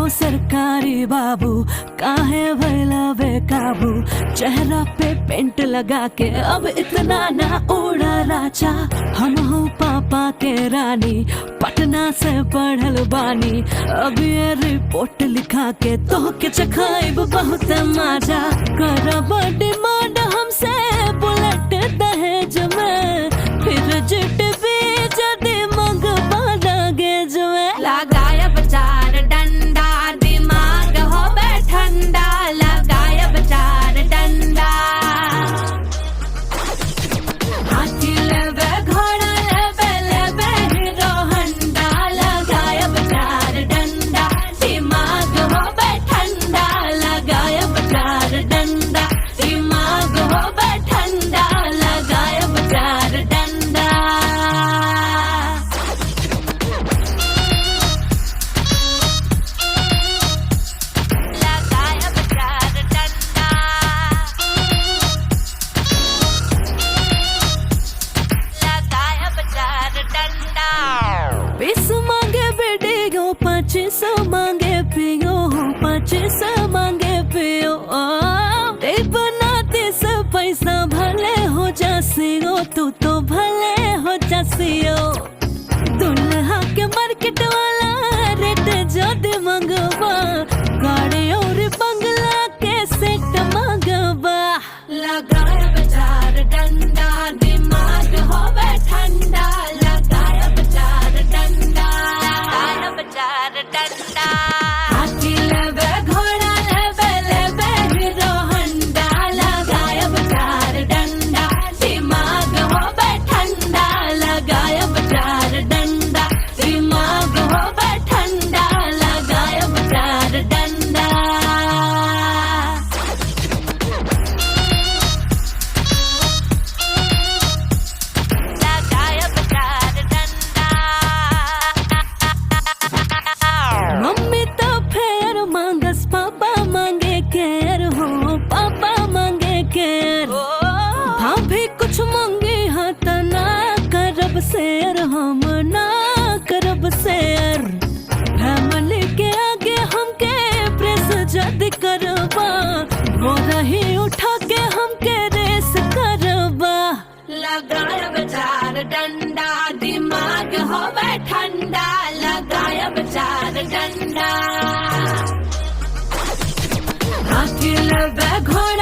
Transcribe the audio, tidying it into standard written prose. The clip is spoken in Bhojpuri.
सरकारी बाबू काहे भैला बेकाबू, चेहरा पे पेंट लगा के अब इतना ना उड़ा राजा। हम हो पापा के रानी, पटना से पढ़ल बानी, अब ये रिपोर्ट लिखा के तो के चखाइब बहुत मजा। करब डिमांड हमसे बुलेट दहेज में, फिर जिट भी जदि मंगवा गेज में। लगायब चार डंडा, दिमाग हो बे ठंडा, लगायब चार डंडा। हाथी लेबे घोड़ा लेबे लेबे हीरो हंडा, लगायब चार डंडा, दिमाग हो बे ठंडा, लगायब चार डंडा, दिमाग हो बे ठंडा, लगायब चार डंडा। बीस मांगे बेडियो, 25 मांगे पियो, 25 मांगे पियो। बनाते से पैसा भले हो जासियो, तू तो भले हो जासियो। दुल्हा के मार्केट वाला रेट जदि मंगवा, गाड़ी और बंगला के सेट मंगवा। लगायब चार डंडा, दिमाग हो बे ठंडा, लगायब चार डंडा, लगायब चार डंडा। हाथी लेबे घोड़ा लेबे लेबे हीरो हंडा, लगायब चार डंडा, दिमाग हो बे ठंडा, लगायब चार डंडा, दिमाग हो बे ठंडा, लगायब चार डंडा। मम्मी तो फेर मांगस, पापा मांगे केयर हो, पापा मांगे केयर। भाभी कुछ मांगे हाँ त ना करब शेयर, हम ना करब शेयर। फैमिली के आगे हमके प्रेस जद करबा, वो रही उठा के हमके रेस करबा। लगायब चार डंडा, दिमाग हो बे ठंडा, लगायब चार डंडा। हाथी लेबे घोड़ा